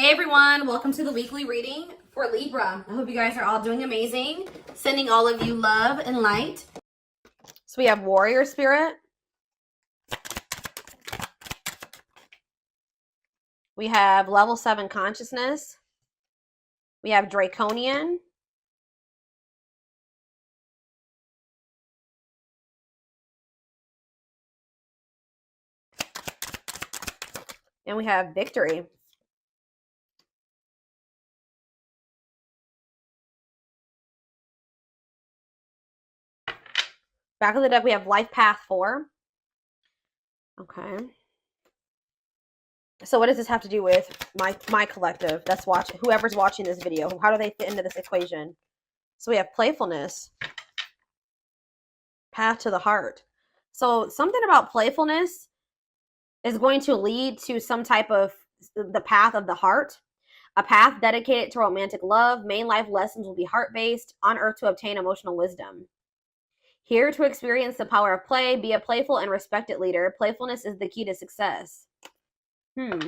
Hey everyone, welcome to the weekly reading for Libra. I hope you guys are all doing amazing. Sending all of you love and light. So we have Warrior Spirit. We have Level 7 Consciousness. We have Draconian. And we have Victory. Back of the deck, we have Life Path 4. Okay. So what does this have to do with my collective that's watching, whoever's watching this video? How do they fit into this equation? So we have Playfulness. Path to the Heart. So something about playfulness is going to lead to some type of the path of the heart. A path dedicated to romantic love. Main life lessons will be heart-based, on earth to obtain emotional wisdom. Here to experience the power of play, be a playful and respected leader. Playfulness is the key to success. Well,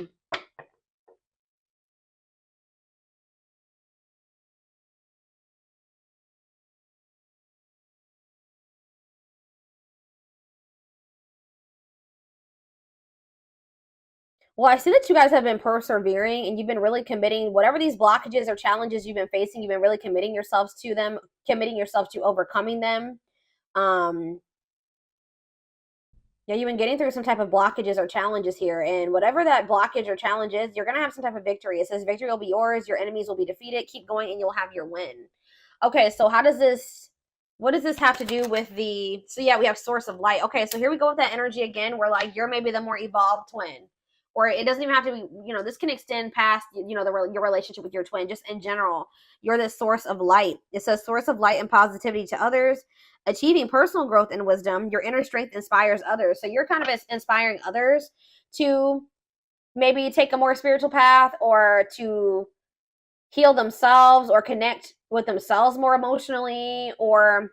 I see that you guys have been persevering and you've been really committing, whatever these blockages or challenges you've been facing, you've been really committing yourselves to them, committing yourself to overcoming them. Yeah, you've been getting through some type of blockages or challenges here, and whatever that blockage or challenge is, you're going to have some type of victory. It says victory will be yours, your enemies will be defeated, keep going, and you'll have your win. Okay, so what does this have to do with so yeah, we have source of light. Okay, so here we go with that energy again, where like you're maybe the more evolved twin. Or it doesn't even have to be, this can extend past, your relationship with your twin, just in general. You're the source of light. It says source of light and positivity to others, achieving personal growth and wisdom. Your inner strength inspires others. So you're kind of inspiring others to maybe take a more spiritual path, or to heal themselves, or connect with themselves more emotionally, or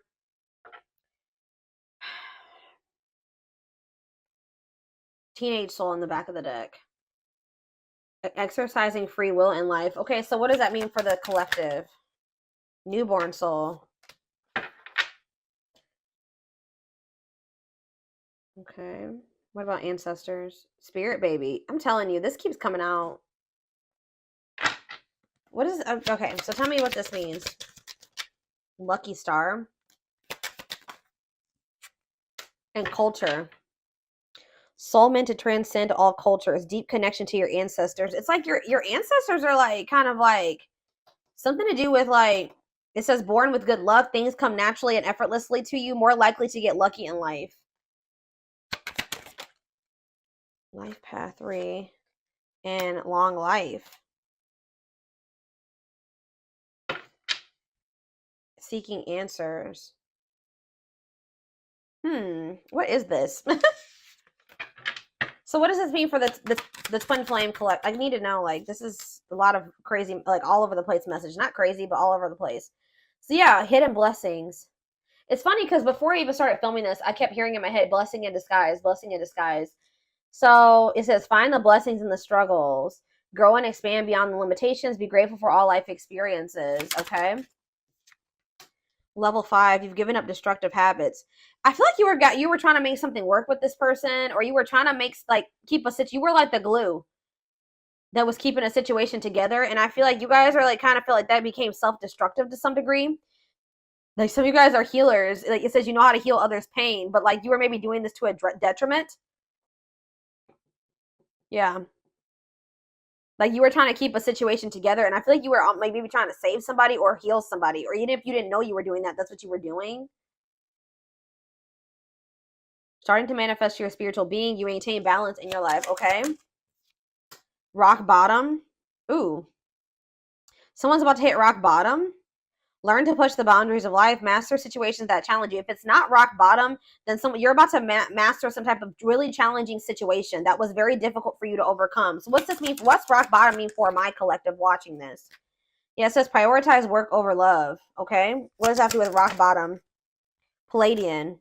teenage soul in the back of the deck. Exercising free will in life. Okay, so what does that mean for the collective? Newborn soul. Okay. What about ancestors? Spirit baby. I'm telling you, this keeps coming out. What is, okay, so tell me what this means. Lucky star. And culture. Soul meant to transcend all cultures. Deep connection to your ancestors. It's like your ancestors are like kind of like something to do with like, it says born with good luck. Things come naturally and effortlessly to you. More likely to get lucky in life. Life path 3 and long life. Seeking answers. What is this? So what does this mean for the twin flame collect? I need to know, like, this is a lot of crazy, like all over the place message. Not crazy, but all over the place. So yeah, hidden blessings. It's funny because before I even started filming this, I kept hearing in my head, blessing in disguise, blessing in disguise. So it says, find the blessings in the struggles. Grow and expand beyond the limitations. Be grateful for all life experiences. Okay. Level 5, you've given up destructive habits. I feel like you were trying to make something work with this person, or you were trying to make, like, you were like the glue that was keeping a situation together. And I feel like you guys are like, kind of feel like that became self-destructive to some degree. Like, some of you guys are healers. Like, it says you know how to heal others' pain, but like you were maybe doing this to a detriment. Yeah. Like, you were trying to keep a situation together, and I feel like you were like maybe trying to save somebody or heal somebody, or even if you didn't know you were doing that, that's what you were doing. Starting to manifest your spiritual being. You maintain balance in your life. Okay. Rock bottom. Ooh. Someone's about to hit rock bottom. Learn to push the boundaries of life. Master situations that challenge you. If it's not rock bottom, then you're about to master some type of really challenging situation that was very difficult for you to overcome. So what's this mean? What's rock bottom mean for my collective watching this? Yeah, it says prioritize work over love. Okay. What does that have to do with rock bottom? Palladian.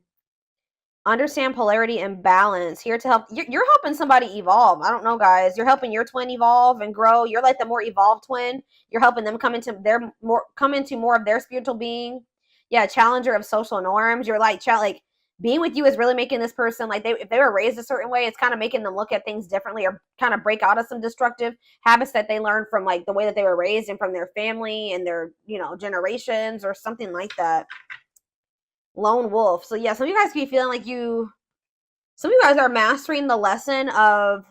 Understand polarity and balance. Here to help. You're helping somebody evolve. I don't know, guys. You're helping your twin evolve and grow. You're like the more evolved twin. You're helping them come into more of their spiritual being. Yeah, challenger of social norms. You're like being with you is really making this person like if they were raised a certain way, it's kind of making them look at things differently or kind of break out of some destructive habits that they learned from like the way that they were raised and from their family and their generations or something like that. Lone wolf. So yeah, some of you guys could be feeling like some of you guys are mastering the lesson of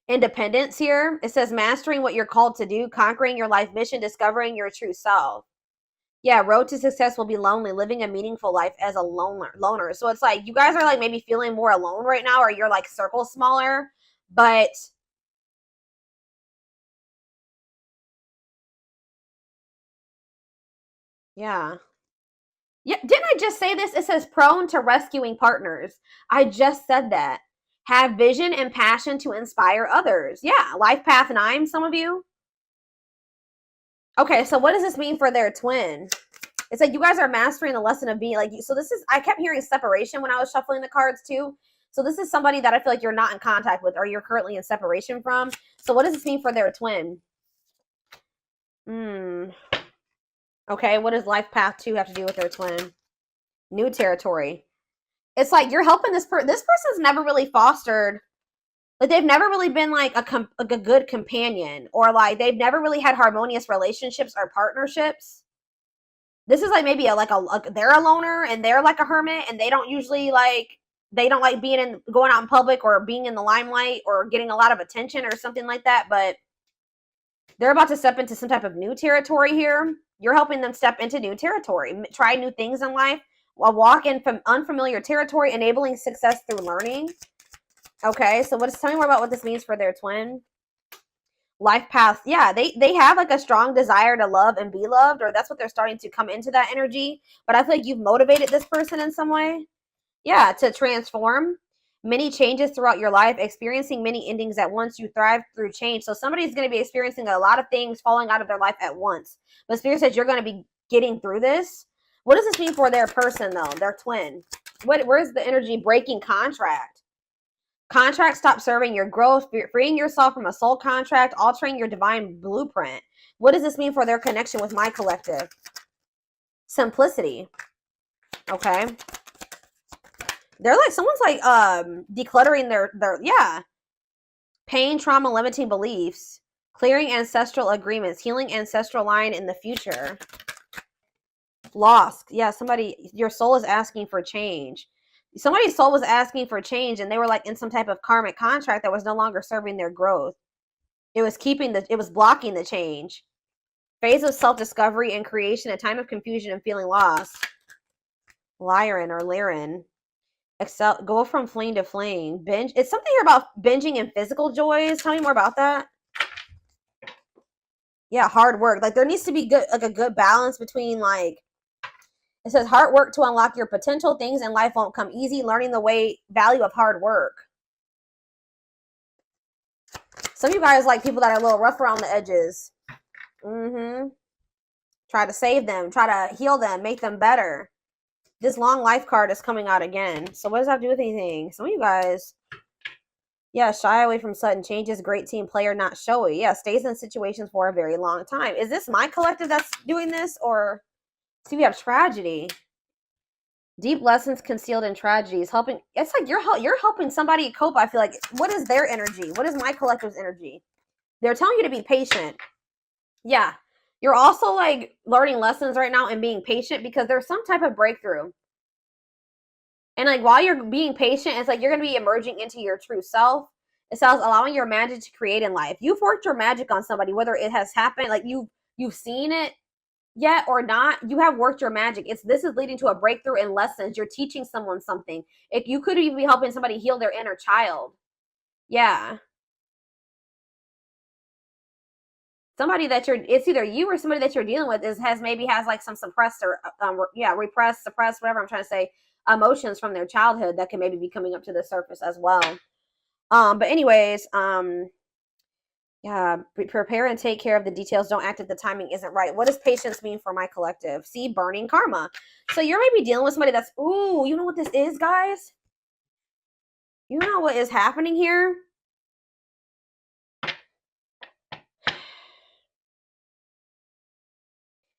independence here. It says mastering what you're called to do, conquering your life mission, discovering your true self. Yeah, road to success will be lonely, living a meaningful life as a loner. So it's like you guys are like maybe feeling more alone right now, or your like circle smaller, but yeah. Yeah, didn't I just say this? It says prone to rescuing partners. I just said that. Have vision and passion to inspire others. Yeah, life path 9, some of you. Okay, so what does this mean for their twin? It's like you guys are mastering the lesson of being like, so this is, I kept hearing separation when I was shuffling the cards too. So this is somebody that I feel like you're not in contact with or you're currently in separation from. So what does this mean for their twin? Okay, what does life path 2 have to do with their twin? New territory. It's like you're helping this person's never really fostered, like they've never really been like a good companion, or like they've never really had harmonious relationships or partnerships. This is like maybe they're a loner and they're like a hermit and they don't usually they don't like going out in public or being in the limelight or getting a lot of attention or something like that, but they're about to step into some type of new territory here. You're helping them step into new territory, try new things in life, while walk in from unfamiliar territory, enabling success through learning. Okay, so tell me more about what this means for their twin. Life path. Yeah, they have like a strong desire to love and be loved, or that's what they're starting to come into that energy. But I feel like you've motivated this person in some way. Yeah, to transform. Many changes throughout your life, experiencing many endings at once. You thrive through change. So somebody's going to be experiencing a lot of things falling out of their life at once. But Spirit says you're going to be getting through this. What does this mean for their person, though, their twin? Where's the energy? Breaking contract. Contract, stop serving your growth, freeing yourself from a soul contract, altering your divine blueprint. What does this mean for their connection with my collective? Simplicity. Okay. They're like, someone's like decluttering their pain, trauma, limiting beliefs, clearing ancestral agreements, healing ancestral line in the future. Lost. Yeah, your soul is asking for change. Somebody's soul was asking for change and they were like in some type of karmic contract that was no longer serving their growth. It was blocking the change. Phase of self-discovery and creation, a time of confusion and feeling lost. Lyran or Lyran. Go from flame to flame. Binge. It's something here about binging and physical joys. Tell me more about that. Yeah, hard work. Like there needs to be a good balance between like, it says hard work to unlock your potential. Things in life won't come easy. Learning the value of hard work. Some of you guys like people that are a little rough around the edges. Try to save them. Try to heal them. Make them better. This long life card is coming out again. So what does that have to do with anything? Some of you guys, yeah, shy away from sudden changes. Great team player, not showy. Yeah, stays in situations for a very long time. Is this my collective that's doing this? Or see, we have tragedy. Deep lessons concealed in tragedies. Helping. It's like you're helping somebody cope. I feel like. What is their energy? What is my collective's energy? They're telling you to be patient. Yeah. You're also like learning lessons right now and being patient because there's some type of breakthrough. And like while you're being patient, it's like you're going to be emerging into your true self. It says allowing your magic to create in life. You've worked your magic on somebody, whether it has happened, like you've seen it yet or not. You have worked your magic. This is leading to a breakthrough in lessons. You're teaching someone something. If you could even be helping somebody heal their inner child. Yeah. Somebody that it's either you or somebody that you're dealing with has like some suppressed or repressed, suppressed, whatever I'm trying to say, emotions from their childhood that can maybe be coming up to the surface as well. But anyways, yeah, Yeah, prepare and take care of the details. Don't act if the timing isn't right. What does patience mean for my collective? See, burning karma. So you're maybe dealing with somebody that's, ooh, you know what this is, guys? You know what is happening here?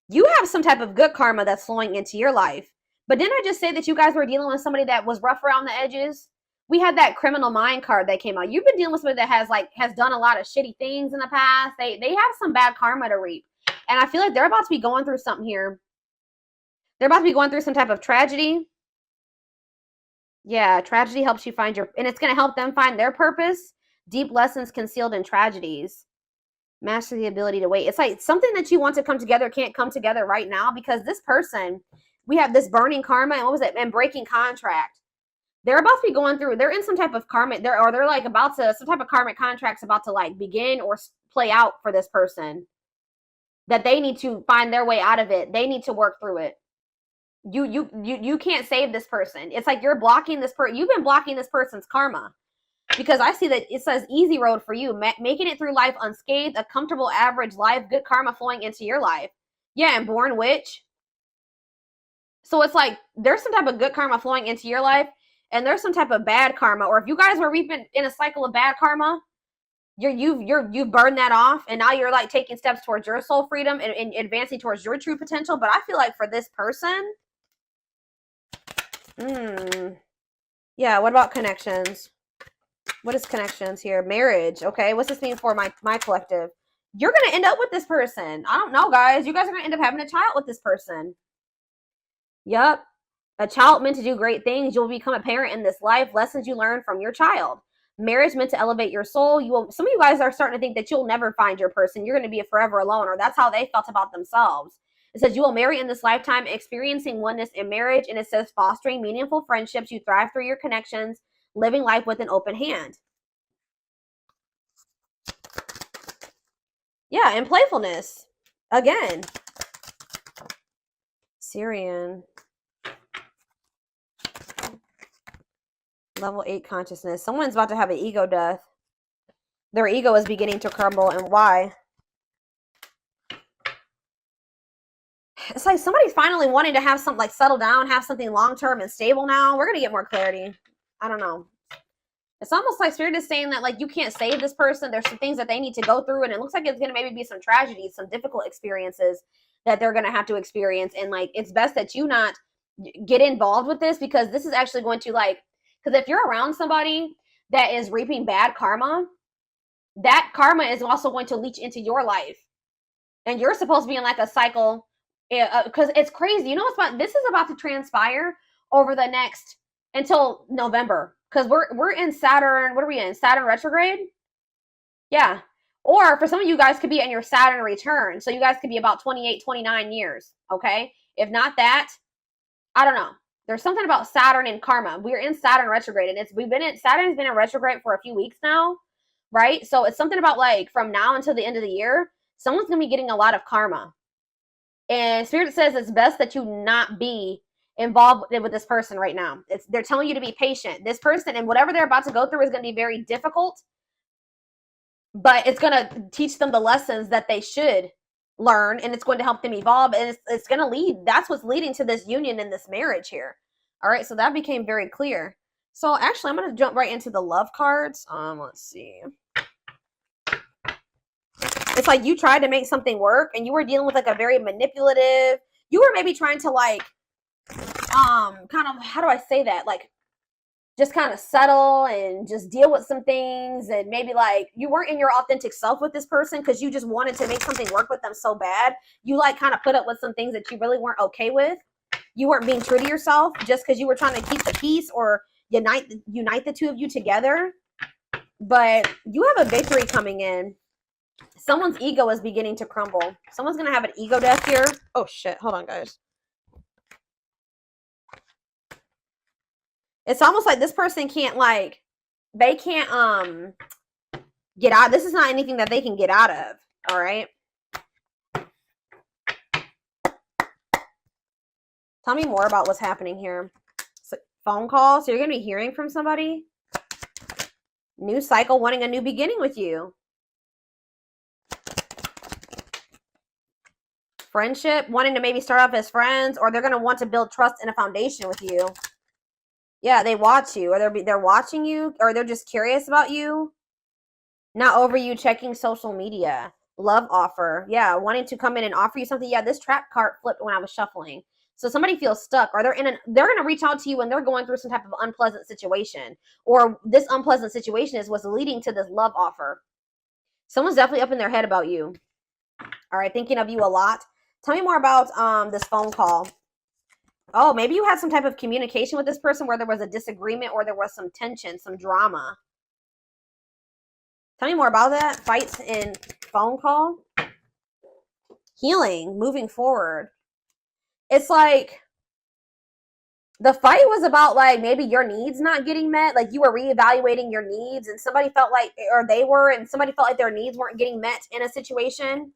You have some type of good karma that's flowing into your life. But didn't I just say that you guys were dealing with somebody that was rough around the edges? We had that criminal mind card that came out. You've been dealing with somebody that has done a lot of shitty things in the past. They have some bad karma to reap. And I feel like they're about to be going through something here. They're about to be going through some type of tragedy. Yeah, tragedy helps you find your, and it's going to help them find their purpose. Deep lessons concealed in tragedies. Master the ability to wait. It's like something that you want to come together can't come together right now because this person, we have this burning karma and what was it? And breaking contract. They're about to be going through, they're in some type of karmic, they're like about to, some type of karmic contracts about to like begin or play out for this person. That they need to find their way out of it. They need to work through it. You can't save this person. It's like you're blocking this person. You've been blocking this person's karma. Because I see that it says easy road for you, making it through life unscathed, a comfortable average life, good karma flowing into your life. Yeah, and born witch. So it's like there's some type of good karma flowing into your life, and there's some type of bad karma. Or if you guys were reaping in a cycle of bad karma, you've burned that off, and now you're like taking steps towards your soul freedom and advancing towards your true potential. But I feel like for this person, yeah. What about connections? What is connections here? Marriage. Okay. What's this mean for my collective? You're going to end up with this person. I don't know, guys. You guys are going to end up having a child with this person. Yep. A child meant to do great things. You'll become a parent in this life. Lessons you learn from your child. Marriage meant to elevate your soul. Some of you guys are starting to think that you'll never find your person. You're going to be forever alone, or that's how they felt about themselves. It says you will marry in this lifetime, experiencing oneness in marriage. And it says fostering meaningful friendships. You thrive through your connections. Living life with an open hand. Yeah, and playfulness. Again. Syrian. Level 8 consciousness. Someone's about to have an ego death. Their ego is beginning to crumble. And why? It's like somebody's finally wanting to have something like settle down, have something long-term and stable now. We're going to get more clarity. I don't know. It's almost like Spirit is saying that like you can't save this person. There's some things that they need to go through, and it looks like it's going to maybe be some tragedies, some difficult experiences that they're going to have to experience. And like it's best that you not get involved with this, because this is actually going to like, because if you're around somebody that is reaping bad karma, that karma is also going to leach into your life, and you're supposed to be in like a cycle. Because it's crazy. You know what's about, this is about to transpire over the next until November. Because we're in Saturn. What are we in? Saturn retrograde? Yeah. Or for some of you guys could be in your Saturn return. So you guys could be about 28, 29 years. Okay. If not that, I don't know. There's something about Saturn and karma. We're in Saturn retrograde, and Saturn's been in retrograde for a few weeks now. Right. So it's something about like from now until the end of the year, someone's going to be getting a lot of karma. And Spirit says it's best that you not be involved with this person right now. They're telling you to be patient. This person and whatever they're about to go through is going to be very difficult, but it's going to teach them the lessons that they should learn, and it's going to help them evolve, and it's going to lead. That's what's leading to this union and this marriage here. All right, so that became very clear. So actually, I'm going to jump right into the love cards. Let's see. It's like you tried to make something work, and you were dealing with like a very manipulative. You were maybe trying to like kind of, how do I say that? Like just kind of settle and just deal with some things, and maybe like you weren't in your authentic self with this person because you just wanted to make something work with them so bad. You like kind of put up with some things that you really weren't okay with. You weren't being true to yourself just because you were trying to keep the peace or unite the two of you together. But you have a victory coming in. Someone's ego is beginning to crumble. Someone's going to have an ego death here. Oh, shit. Hold on, guys. It's almost like this person can't, like, they can't, get out. This is not anything that they can get out of. All right. Tell me more about what's happening here. So, phone call. So you're going to be hearing from somebody. New cycle, wanting a new beginning with you. Friendship, wanting to maybe start off as friends, or they're going to want to build trust and a foundation with you. Yeah, they watch you, or they're watching you, or they're just curious about you. Not over you checking social media. Love offer. Yeah, wanting to come in and offer you something. Yeah, this trap card flipped when I was shuffling. So somebody feels stuck, or they're going to reach out to you when they're going through some type of unpleasant situation, or this unpleasant situation is what's leading to this love offer. Someone's definitely up in their head about you. All right, thinking of you a lot. Tell me more about this phone call. Oh, maybe you had some type of communication with this person where there was a disagreement or there was some tension, some drama. Tell me more about that. Fights in phone call. Healing, moving forward. It's like the fight was about like maybe your needs not getting met. Like you were reevaluating your needs and somebody felt like, or they were, and somebody felt like their needs weren't getting met in a situation.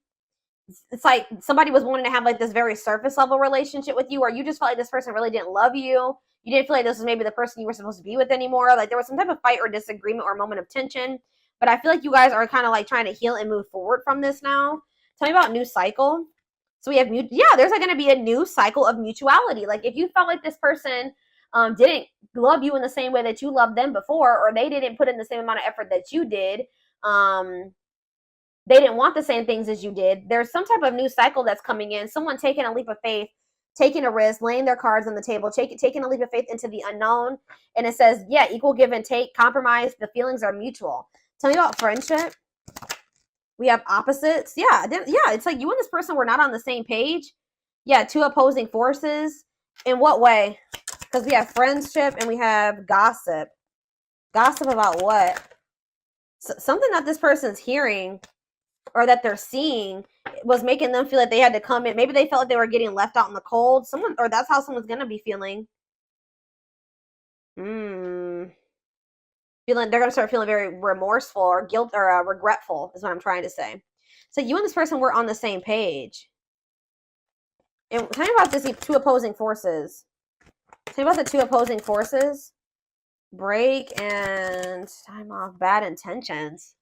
It's like somebody was wanting to have like this very surface level relationship with you, or you just felt like this person really didn't love you. You didn't feel like this was maybe the person you were supposed to be with anymore. Like there was some type of fight or disagreement or moment of tension. But I feel like you guys are kind of like trying to heal and move forward from this now. Tell me about new cycle. So we have, there's like going to be a new cycle of mutuality. Like if you felt like this person didn't love you in the same way that you loved them before, or they didn't put in the same amount of effort that you did, they didn't want the same things as you did. There's some type of new cycle that's coming in. Someone taking a leap of faith, taking a risk, laying their cards on the table, taking a leap of faith into the unknown. And it says, yeah, equal give and take, compromise. The feelings are mutual. Tell me about friendship. We have opposites. Yeah, it's like you and this person were not on the same page. Yeah, two opposing forces. In what way? Because we have friendship and we have gossip. Gossip about what? Something that this person's hearing or that they're seeing was making them feel like they had to come in. Maybe they felt like they were getting left out in the cold. Or that's how someone's going to be feeling. They're going to start feeling very remorseful or guilt or regretful is what I'm trying to say. So you and this person were on the same page. And tell me about this two opposing forces. Tell me about the two opposing forces. Break and time off, bad intentions.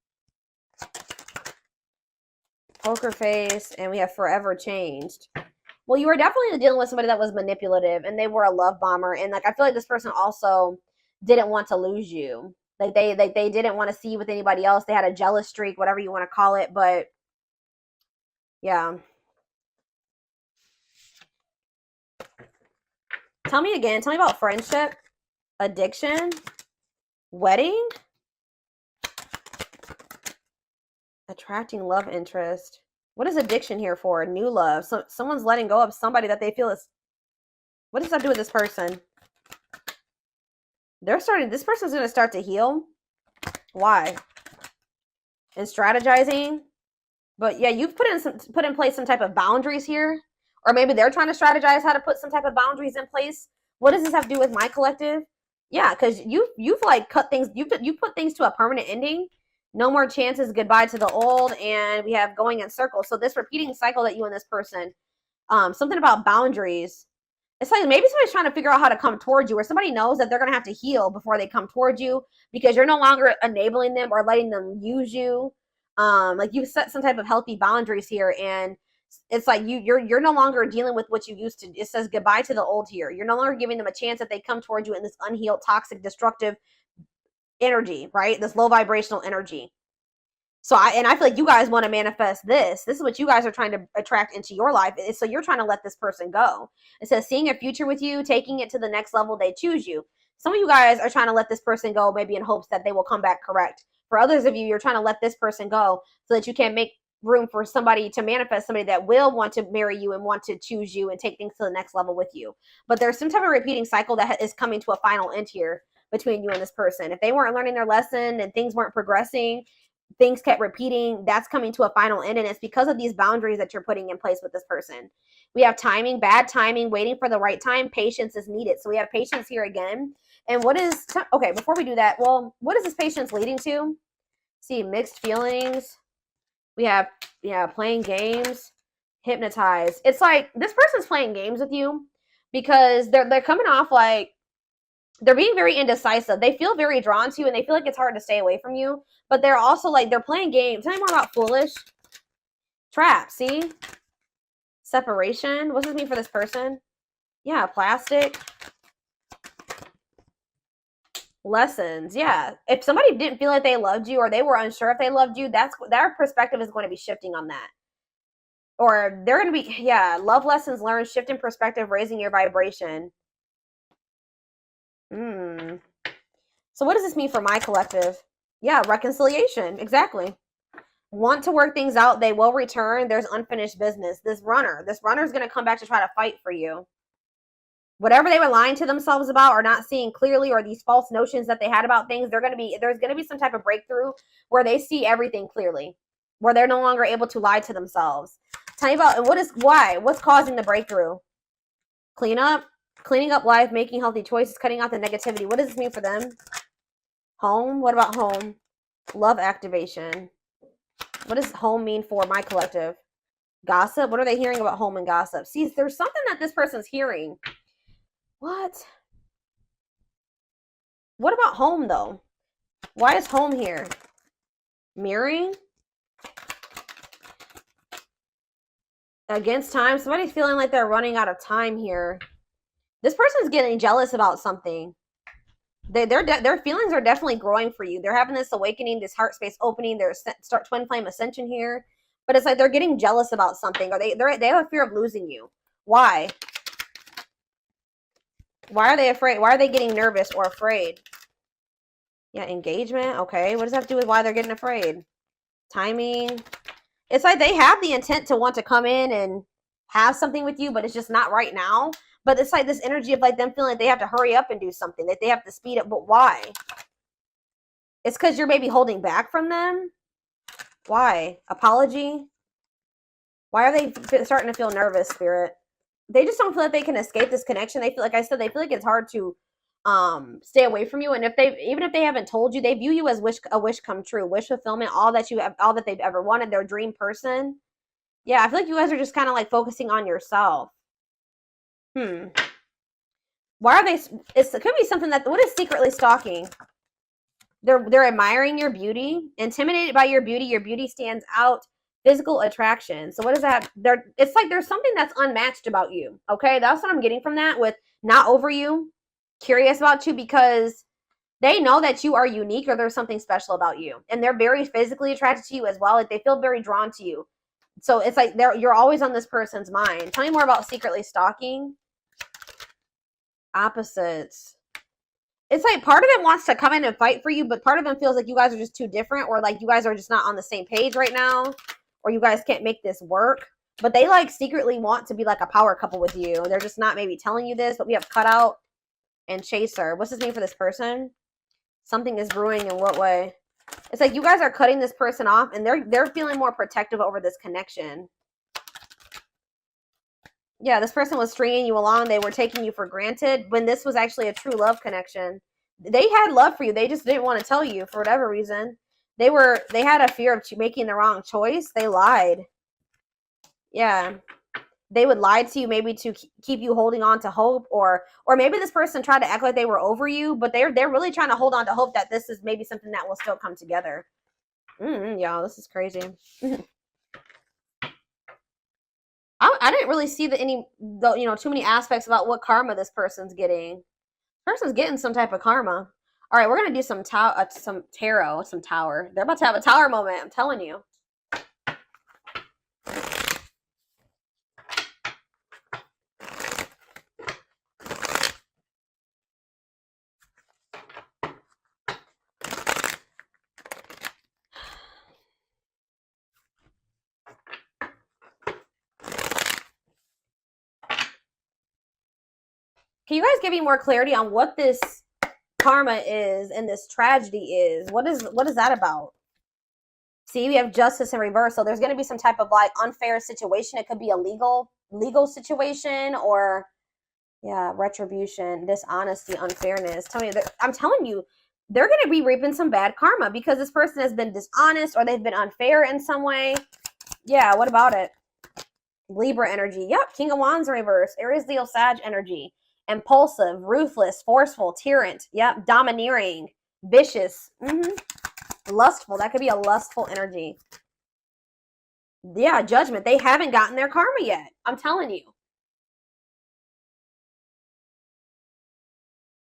Poker face, and we have forever changed. Well, you were definitely dealing with somebody that was manipulative, and they were a love bomber. And like I feel like this person also didn't want to lose you. Like they didn't want to see you with anybody else. They had a jealous streak, whatever you want to call it. But yeah. Tell me again. Tell me about friendship, addiction, wedding, attracting love interest. What is addiction here for? New love. So someone's letting go of somebody that they feel is. What does that do with this person? This person's going to start to heal. Why? And strategizing. But yeah, you've put in place some type of boundaries here. Or maybe they're trying to strategize how to put some type of boundaries in place. What does this have to do with my collective? Yeah, because you've like cut things, you've put things to a permanent ending. No more chances, goodbye to the old, and we have going in circles. So this repeating cycle that you and this person, something about boundaries. It's like maybe somebody's trying to figure out how to come towards you, or somebody knows that they're going to have to heal before they come towards you because you're no longer enabling them or letting them use you. Like you've set some type of healthy boundaries here, and it's like you're no longer dealing with what you used to. It says goodbye to the old here. You're no longer giving them a chance that they come towards you in this unhealed, toxic, destructive energy, right? This low vibrational energy. So I feel like you guys want to manifest this. This is what you guys are trying to attract into your life. So you're trying to let this person go. It says seeing a future with you, taking it to the next level, they choose you. Some of you guys are trying to let this person go, maybe in hopes that they will come back correct. For others of you, you're trying to let this person go so that you can make room for somebody to manifest, somebody that will want to marry you and want to choose you and take things to the next level with you. But there's some type of repeating cycle that is coming to a final end here between you and this person. If they weren't learning their lesson and things weren't progressing, things kept repeating, that's coming to a final end, and it's because of these boundaries that you're putting in place with this person. We have timing, bad timing, waiting for the right time. Patience is needed. So we have patience here again. And okay, before we do that, well, what is this patience leading to? See, mixed feelings. We have, playing games, hypnotized. It's like this person's playing games with you because they're coming off like they're being very indecisive. They feel very drawn to you and they feel like it's hard to stay away from you. But they're also like, they're playing games. Tell me more about foolish. Trap, see? Separation. What does this mean for this person? Yeah, plastic. Lessons. Yeah. If somebody didn't feel like they loved you or they were unsure if they loved you, that's their perspective is going to be shifting on that. Or they're going to be, yeah, love lessons learned, shift in perspective, raising your vibration. So what does this mean for my collective? Yeah, reconciliation. Exactly. Want to work things out. They will return. There's unfinished business. This runner is going to come back to try to fight for you. Whatever they were lying to themselves about or not seeing clearly, or these false notions that they had about things, there's going to be some type of breakthrough where they see everything clearly, where they're no longer able to lie to themselves. Tell me about, and what's causing the breakthrough? Cleaning up life, making healthy choices, cutting out the negativity. What does this mean for them? Home. What about home? Love activation. What does home mean for my collective? Gossip. What are they hearing about home and gossip? See, there's something that this person's hearing. What about home, though? Why is home here? Mirroring? Against time? Somebody's feeling like they're running out of time here. This person's getting jealous about something. Their feelings are definitely growing for you. They're having this awakening, this heart space opening. There's twin flame ascension here. But it's like they're getting jealous about something. Or they have a fear of losing you. Why? Why are they afraid? Why are they getting nervous or afraid? Yeah, engagement. Okay. What does that have to do with why they're getting afraid? Timing. It's like they have the intent to want to come in and have something with you, but it's just not right now. But it's like this energy of like them feeling like they have to hurry up and do something, that they have to speed up. But why? It's because you're maybe holding back from them. Why? Apology? Why are they starting to feel nervous, Spirit? They just don't feel like they can escape this connection. They feel, like I said, they feel like it's hard to stay away from you. And even if they haven't told you, they view you as a wish come true, wish fulfillment, all that they've ever wanted, their dream person. Yeah, I feel like you guys are just kind of like focusing on yourself. Why are they? It could be something that. What is secretly stalking? They're admiring your beauty, intimidated by your beauty. Your beauty stands out. Physical attraction. So what is that? It's like there's something that's unmatched about you. Okay, that's what I'm getting from that. With not over you, curious about you, because they know that you are unique or there's something special about you, and they're very physically attracted to you as well. Like they feel very drawn to you. So it's like you're always on this person's mind. Tell me more about secretly stalking. Opposites. It's like part of them wants to come in and fight for you, but part of them feels like you guys are just too different, or like you guys are just not on the same page right now, or you guys can't make this work. But they like secretly want to be like a power couple with you. They're just not maybe telling you this, but we have cutout and chaser. What's this mean for this person? Something is brewing. In what way? It's like you guys are cutting this person off, and they're feeling more protective over this connection. Yeah, this person was stringing you along. They were taking you for granted when this was actually a true love connection. They had love for you. They just didn't want to tell you for whatever reason. They had a fear of making the wrong choice. They lied. Yeah. They would lie to you maybe to keep you holding on to hope, or maybe this person tried to act like they were over you, but they're really trying to hold on to hope that this is maybe something that will still come together. Y'all, this is crazy. I didn't really see too many aspects about what karma this person's getting. This person's getting some type of karma. All right, we're gonna do some tarot, some tower. They're about to have a tower moment. I'm telling you. Can you guys give me more clarity on what this karma is and this tragedy is? What is that about? See, we have justice in reverse. So there's going to be some type of like unfair situation. It could be a legal situation, or yeah, retribution, dishonesty, unfairness. I'm telling you, they're going to be reaping some bad karma because this person has been dishonest or they've been unfair in some way. Yeah, what about it? Libra energy. Yep, King of Wands in reverse. Aries, Leo, Sag energy. Impulsive, ruthless, forceful, tyrant. Yep, domineering, vicious. Lustful. That could be a lustful energy. Yeah, judgment. They haven't gotten their karma yet. I'm telling you.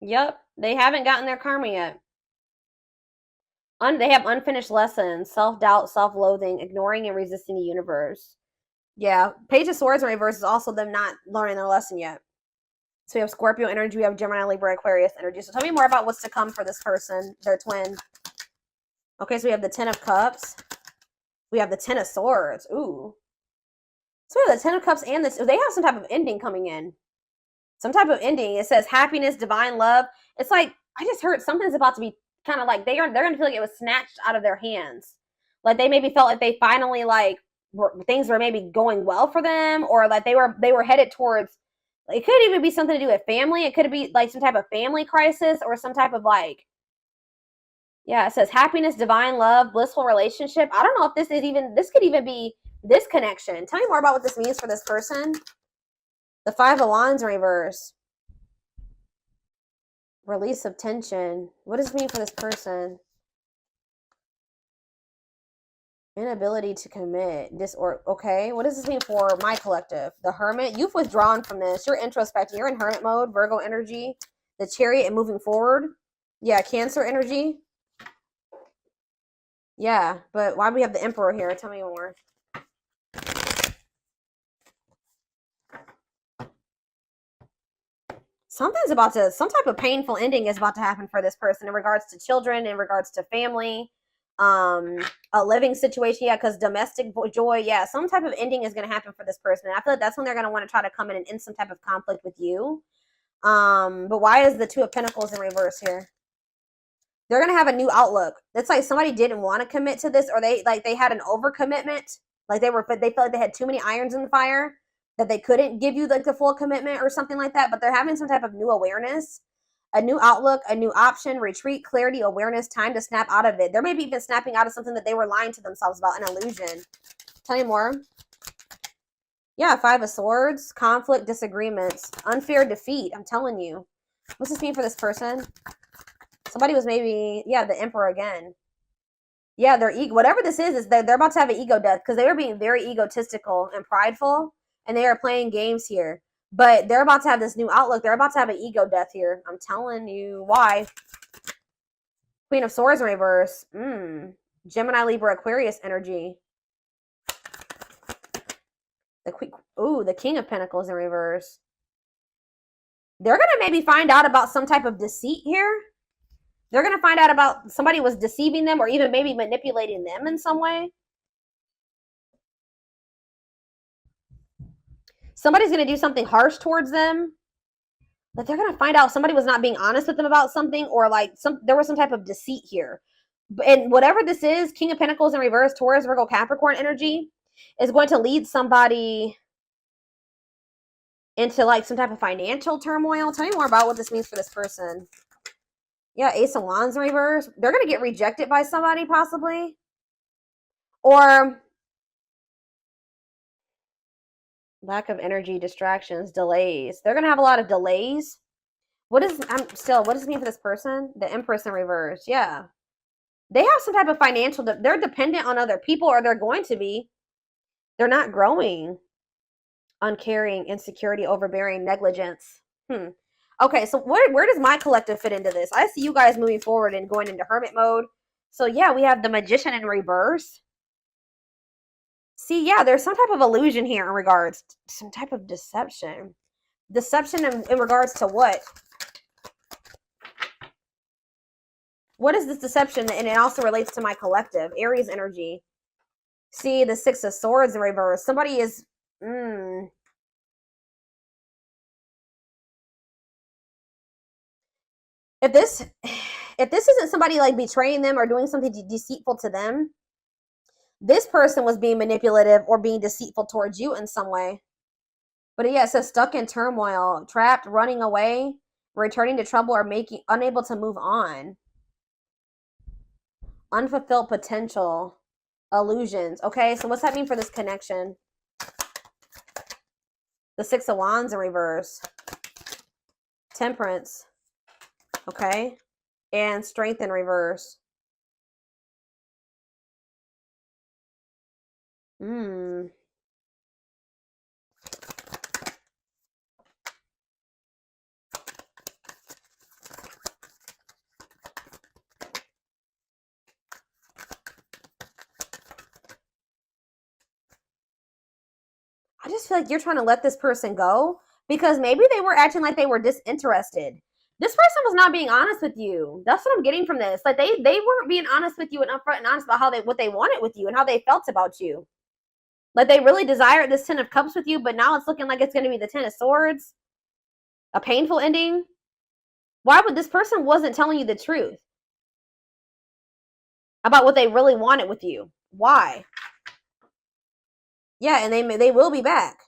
Yep, they haven't gotten their karma yet. They have unfinished lessons, self-doubt, self-loathing, ignoring and resisting the universe. Yeah, Page of Swords in reverse is also them not learning their lesson yet. So we have Scorpio energy, we have Gemini, Libra, Aquarius energy. So tell me more about what's to come for this person, their twin. Okay, so we have the Ten of Cups. We have the Ten of Swords. Ooh. So we have the Ten of Cups and this. They have some type of ending coming in. Some type of ending. It says happiness, divine love. It's like, I just heard something's about to be kind of like, they're going to feel like it was snatched out of their hands. Like they maybe felt like they finally like, things were maybe going well for them, or like they were headed towards, it could even be something to do with family. It could be like some type of family crisis or some type of like, yeah, it says happiness, divine love, blissful relationship. I don't know if this could even be this connection. Tell me more about what this means for this person. The Five of Wands in reverse. Release of tension. What does it mean for this person? Inability to commit. Okay, what does this mean for my collective? The Hermit. You've withdrawn from this. You're introspecting. You're in hermit mode. Virgo energy. The Chariot and moving forward. Yeah, Cancer energy. Yeah, but why do we have the Emperor here? Tell me more. Some type of painful ending is about to happen for this person in regards to children, in regards to family, a living situation. Yeah, because domestic joy. Yeah, some type of ending is going to happen for this person. And I feel like that's when they're going to want to try to come in and end some type of conflict with you. But why is the Two of Pentacles in reverse here? They're going to have a new outlook. It's like somebody didn't want to commit to this, or they had an overcommitment. Like they felt like they had too many irons in the fire, that they couldn't give you like the full commitment or something like that. But they're having some type of new awareness, a new outlook, a new option, retreat, clarity, awareness, time to snap out of it. They're maybe even snapping out of something that they were lying to themselves about, an illusion. Tell me more. Yeah, Five of Swords, conflict, disagreements, unfair defeat. I'm telling you. What's this mean for this person? Somebody was maybe, yeah, the Emperor again. Yeah, their ego, whatever this is they're about to have an ego death, because they were being very egotistical and prideful, and they are playing games here. But they're about to have this new outlook. They're about to have an ego death here. I'm telling you why. Queen of Swords in reverse. Gemini, Libra, Aquarius energy. The King of Pentacles in reverse. They're going to maybe find out about some type of deceit here. They're going to find out about somebody was deceiving them, or even maybe manipulating them in some way. Somebody's going to do something harsh towards them. Like they're going to find out somebody was not being honest with them about something, or like there was some type of deceit here. And whatever this is, King of Pentacles in reverse, Taurus, Virgo, Capricorn energy, is going to lead somebody into like some type of financial turmoil. Tell me more about what this means for this person. Yeah, Ace of Wands in reverse. They're going to get rejected by somebody possibly. Or lack of energy, distractions, delays. They're going to have a lot of delays. What does this mean for this person? The Empress in reverse. Yeah. They have some type of financial, they're dependent on other people, or they're going to be. They're not growing. Uncaring, insecurity, overbearing, negligence. Okay, so where does my collective fit into this? I see you guys moving forward and going into hermit mode. So yeah, we have the Magician in reverse. See, yeah, there's some type of illusion here in regards to some type of deception. Deception in regards to what? What is this deception? And it also relates to my collective. Aries energy. See, the Six of Swords in reverse. Somebody is... If this isn't somebody like betraying them or doing something deceitful to them, this person was being manipulative or being deceitful towards you in some way. But yeah, it says stuck in turmoil, trapped, running away, returning to trouble, or unable to move on. Unfulfilled potential, illusions. Okay, so what's that mean for this connection? The Six of Wands in reverse. Temperance. Okay, and Strength in reverse. Hmm. I just feel like you're trying to let this person go because maybe they were acting like they were disinterested. This person was not being honest with you. That's what I'm getting from this. Like they weren't being honest with you and upfront and honest about how what they wanted with you and how they felt about you. Like they really desired this 10 of Cups with you, but now it's looking like it's going to be the 10 of Swords. A painful ending. Why would this person wasn't telling you the truth about what they really wanted with you? Why? Yeah, and they will be back.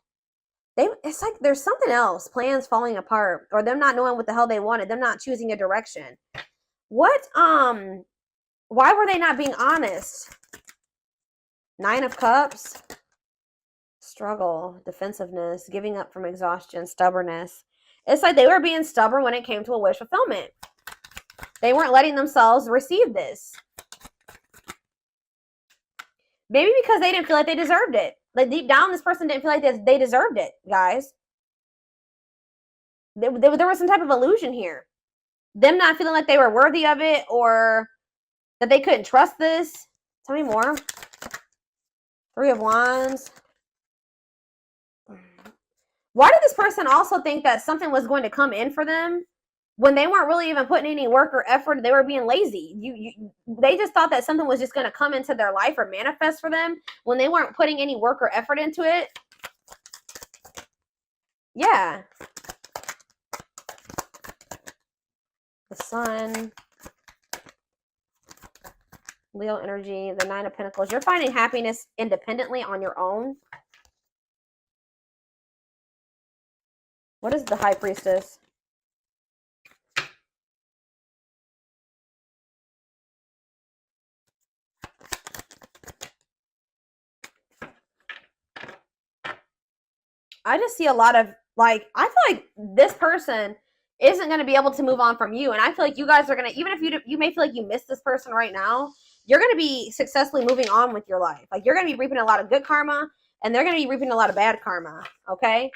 It's like there's something else. Plans falling apart, or them not knowing what the hell they wanted. Them not choosing a direction. What? Why were they not being honest? 9 of Cups. Struggle, defensiveness, giving up from exhaustion, stubbornness. It's like they were being stubborn when it came to a wish fulfillment. They weren't letting themselves receive this. Maybe because they didn't feel like they deserved it. Like deep down, this person didn't feel like they deserved it, guys. There was some type of illusion here. Them not feeling like they were worthy of it or that they couldn't trust this. Tell me more. 3 of Wands. Why did this person also think that something was going to come in for them when they weren't really even putting any work or effort? They were being lazy. They just thought that something was just going to come into their life or manifest for them when they weren't putting any work or effort into it. Yeah. The Sun. Leo energy. The 9 of Pentacles. You're finding happiness independently on your own. What is the High Priestess? I just see a lot of, like, I feel like this person isn't going to be able to move on from you. And I feel like you guys are going to, even if you may feel like you miss this person right now, you're going to be successfully moving on with your life. Like, you're going to be reaping a lot of good karma, and they're going to be reaping a lot of bad karma, okay?